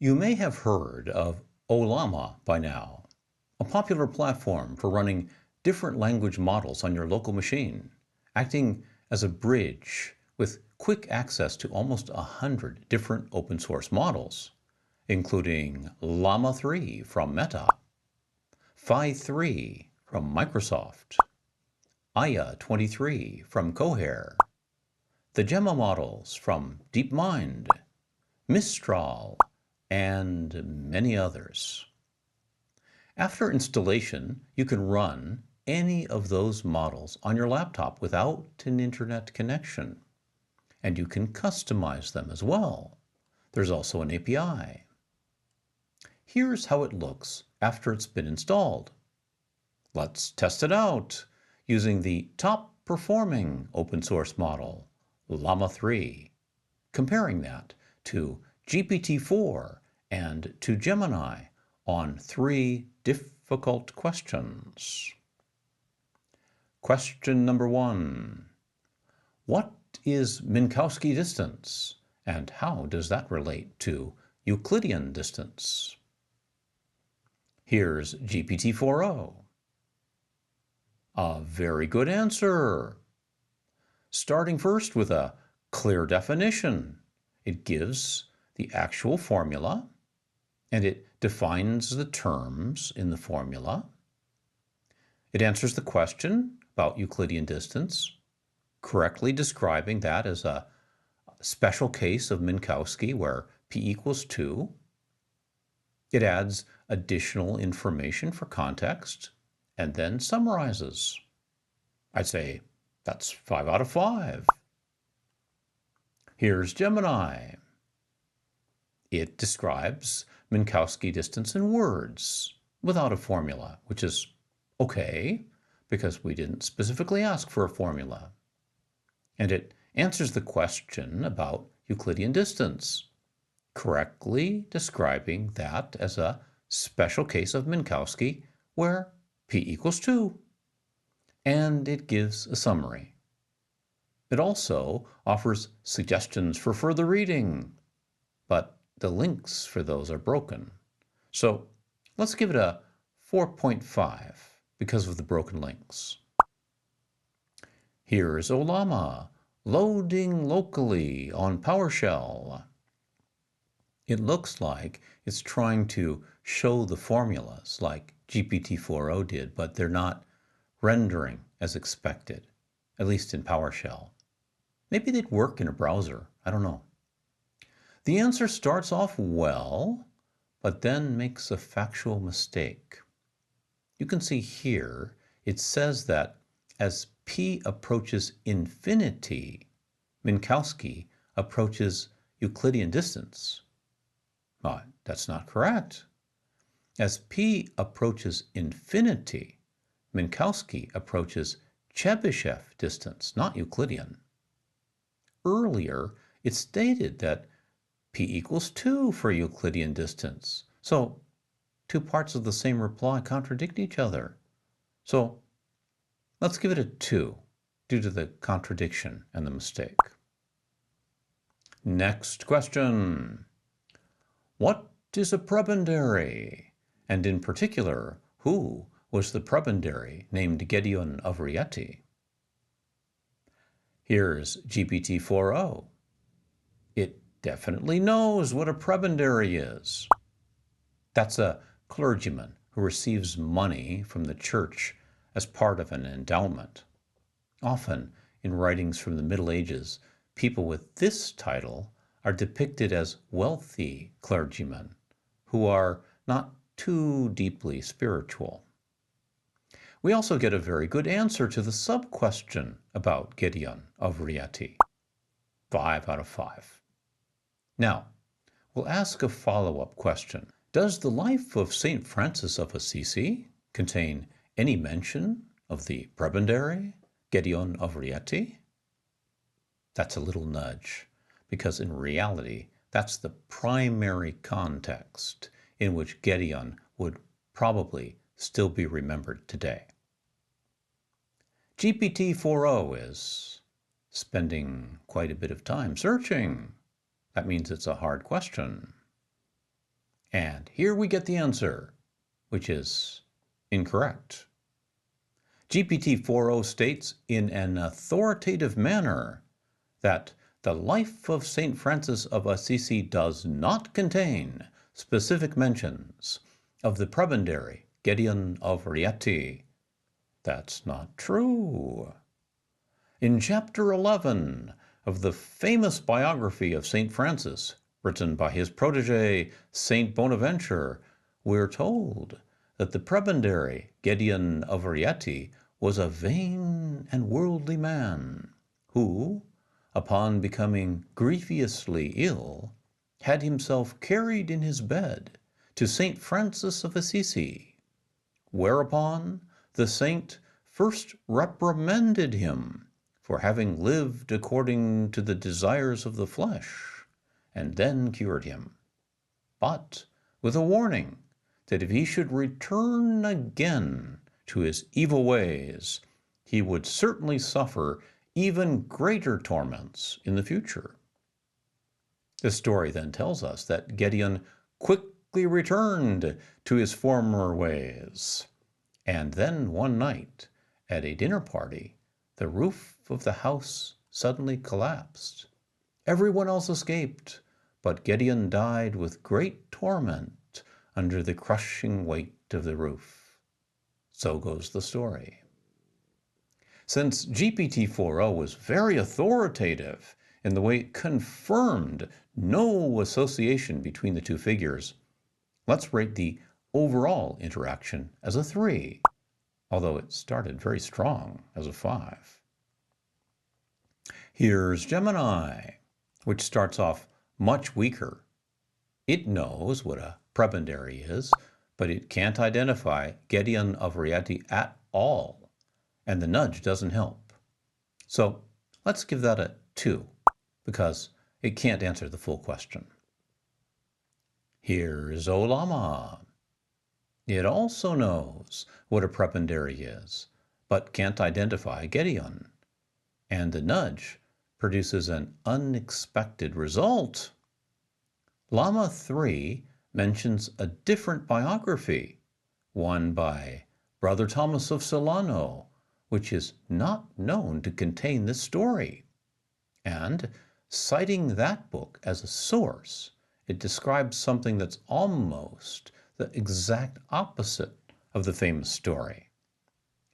You may have heard of Ollama by now, a popular platform for running different language models on your local machine, acting as a bridge with quick access to almost 100 different open source models, including Llama 3 from Meta, Phi 3 from Microsoft, Aya 23 from Cohere, the Gemma models from DeepMind, Mistral, and many others. After installation, you can run any of those models on your laptop without an internet connection, and you can customize them as well. There's also an API. Here's how it looks after it's been installed. Let's test it out using the top performing open source model, Llama 3, comparing that to GPT-4 and to Gemini on 3 difficult questions. Question number 1. What is Minkowski distance, and how does that relate to Euclidean distance? Here's GPT-4o. A very good answer. Starting first with a clear definition. It gives the actual formula, and it defines the terms in the formula. It answers the question about Euclidean distance, correctly describing that as a special case of Minkowski where p equals 2. It adds additional information for context and then summarizes. I'd say that's 5 out of 5. Here's Gemini. It describes Minkowski distance in words without a formula, which is okay because we didn't specifically ask for a formula. And it answers the question about Euclidean distance, correctly describing that as a special case of Minkowski where p equals 2. And it gives a summary. It also offers suggestions for further reading, but the links for those are broken. So let's give it a 4.5 because of the broken links. Here's Ollama, loading locally on PowerShell. It looks like it's trying to show the formulas like GPT-4o did, but they're not rendering as expected, at least in PowerShell. Maybe they'd work in a browser, I don't know. The answer starts off well, but then makes a factual mistake. You can see here, it says that as p approaches infinity, Minkowski approaches Euclidean distance. That's not correct. As p approaches infinity, Minkowski approaches Chebyshev distance, not Euclidean. Earlier, it stated that p equals 2 for Euclidean distance. So, 2 parts of the same reply contradict each other. So, let's give it a 2 due to the contradiction and the mistake. Next question. What is a prebendary? And in particular, who was the prebendary named Gedeon of Rieti? Here's GPT-4o. It definitely knows what a prebendary is. That's a clergyman who receives money from the church as part of an endowment. Often, in writings from the Middle Ages, people with this title are depicted as wealthy clergymen who are not too deeply spiritual. We also get a very good answer to the sub-question about Gedeon of Rieti. 5 out of 5. Now, we'll ask a follow-up question. Does the life of St. Francis of Assisi contain any mention of the prebendary, Gedeon of Rieti? That's a little nudge, because in reality, that's the primary context in which Gedeon would probably still be remembered today. GPT-4o is spending quite a bit of time searching. That means it's a hard question. And here we get the answer, which is incorrect. GPT-4o states in an authoritative manner that the life of St. Francis of Assisi does not contain specific mentions of the prebendary Gideon of Rieti. That's not true. In chapter 11 of the famous biography of St. Francis, written by his protege, St. Bonaventure, we're told that the prebendary Gideon of Rieti was a vain and worldly man who, upon becoming grievously ill, had himself carried in his bed to St. Francis of Assisi, whereupon the saint first reprimanded him for having lived according to the desires of the flesh, and then cured him, but with a warning that if he should return again to his evil ways, he would certainly suffer even greater torments in the future. The story then tells us that Gideon quickly returned to his former ways, and then one night at a dinner party, the roof of the house suddenly collapsed. Everyone else escaped, but Gideon died with great torment under the crushing weight of the roof. So goes the story. Since GPT-4o was very authoritative in the way it confirmed no association between the two figures, let's rate the overall interaction as a 3, although it started very strong as a 5. Here's Gemini, which starts off much weaker. It knows what a prebendary is, but it can't identify Gideon of Rieti at all, and the nudge doesn't help. So let's give that a 2, because it can't answer the full question. Here's Ollama. It also knows what a prebendary is, but can't identify Gideon, and the nudge produces an unexpected result. Llama 3 mentions a different biography, one by Brother Thomas of Celano, which is not known to contain this story. And citing that book as a source, it describes something that's almost the exact opposite of the famous story.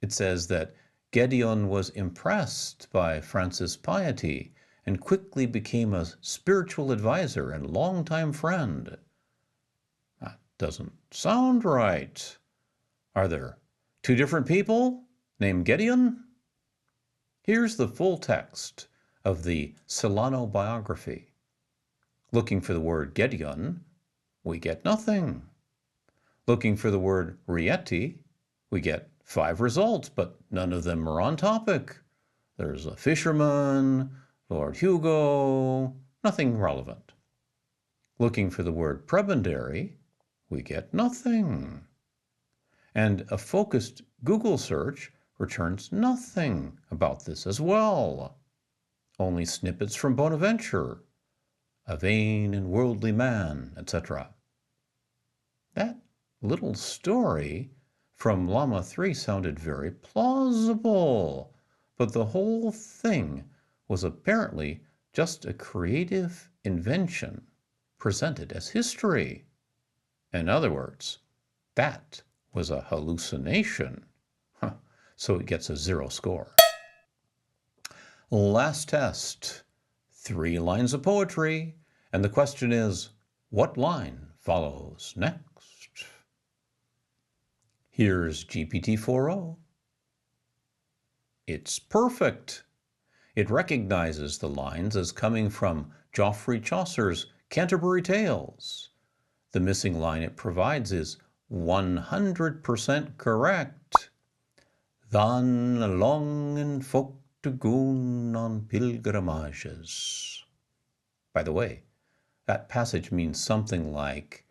It says that Gideon was impressed by Francis' piety and quickly became a spiritual advisor and longtime friend. That doesn't sound right. Are there 2 different people named Gideon? Here's the full text of the Celano biography. Looking for the word Gideon, we get nothing. Looking for the word Rieti, we get 5 results, but none of them are on topic. There's a fisherman, Lord Hugo, nothing relevant. Looking for the word prebendary, we get nothing. And a focused Google search returns nothing about this as well. Only snippets from Bonaventure, a vain and worldly man, etc. That little story from Llama 3 sounded very plausible, but the whole thing was apparently just a creative invention presented as history. In other words, that was a hallucination. So it gets a 0 score. Last test, 3 lines of poetry, and the question is, what line follows next? Here's GPT-4o. It's perfect. It recognizes the lines as coming from Geoffrey Chaucer's Canterbury Tales. The missing line it provides is 100% correct. Than longen folk to goon on pilgrimages. By the way, that passage means something like,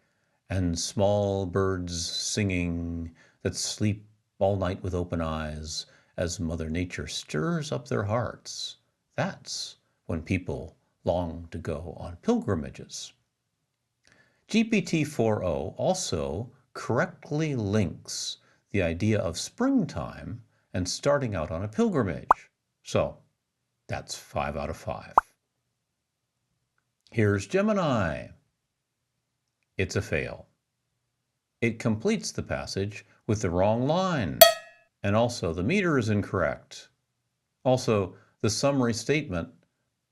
and small birds singing that sleep all night with open eyes as Mother Nature stirs up their hearts. That's when people long to go on pilgrimages. GPT-4o also correctly links the idea of springtime and starting out on a pilgrimage. So that's 5 out of 5. Here's Gemini. It's a fail. It completes the passage with the wrong line, and also the meter is incorrect. Also, the summary statement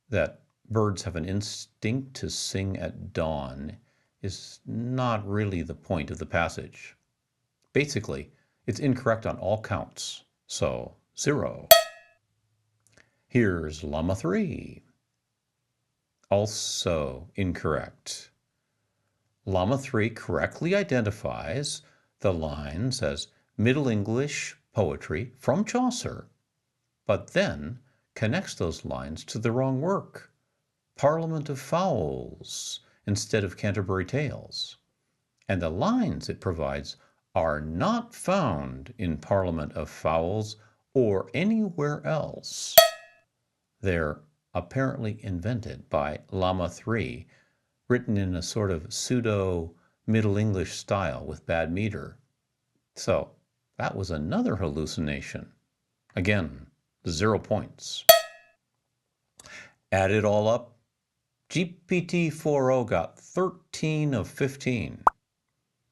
that birds have an instinct to sing at dawn is not really the point of the passage. Basically, it's incorrect on all counts, so 0. Here's Llama 3. Also incorrect. Llama 3 correctly identifies the lines as Middle English poetry from Chaucer, but then connects those lines to the wrong work, Parliament of Fowls instead of Canterbury Tales. And the lines it provides are not found in Parliament of Fowls or anywhere else. They're apparently invented by Llama 3, written in a sort of pseudo-Middle English style with bad meter. So that was another hallucination. Again, 0 points. Add it all up, GPT-4o got 13 of 15.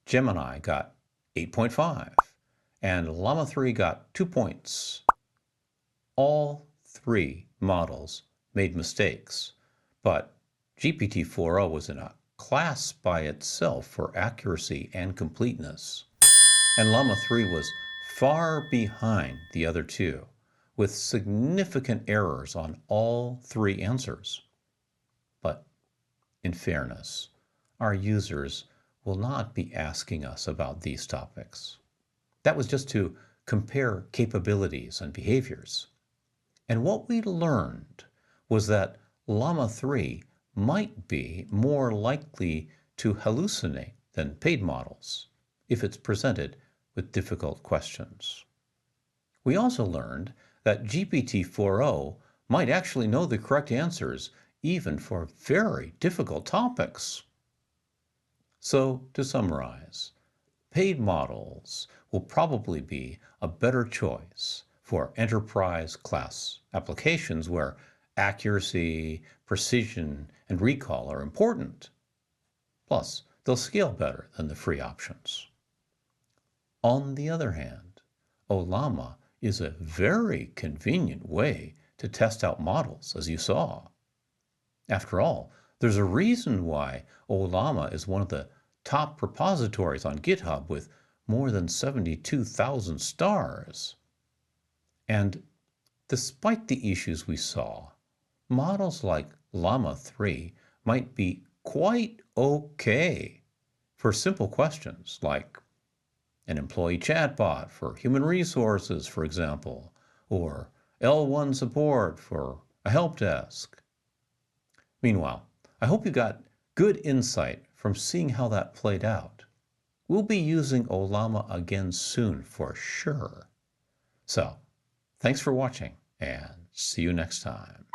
Gemini got 8.5, and Llama 3 got 2 points. All 3 models made mistakes, but GPT-4o was in a class by itself for accuracy and completeness. And Llama 3 was far behind the other 2, with significant errors on all 3 answers. But in fairness, our users will not be asking us about these topics. That was just to compare capabilities and behaviors. And what we learned was that Llama 3 might be more likely to hallucinate than paid models if it's presented with difficult questions. We also learned that GPT-4o might actually know the correct answers even for very difficult topics. So, to summarize, paid models will probably be a better choice for enterprise class applications where accuracy, precision, and recall are important. Plus, they'll scale better than the free options. On the other hand, Ollama is a very convenient way to test out models, as you saw. After all, there's a reason why Ollama is one of the top repositories on GitHub with more than 72,000 stars. And despite the issues we saw, models like Llama 3 might be quite okay for simple questions like an employee chatbot for human resources, for example, or L1 support for a help desk. Meanwhile, I hope you got good insight from seeing how that played out. We'll be using Ollama again soon for sure. So, thanks for watching and see you next time.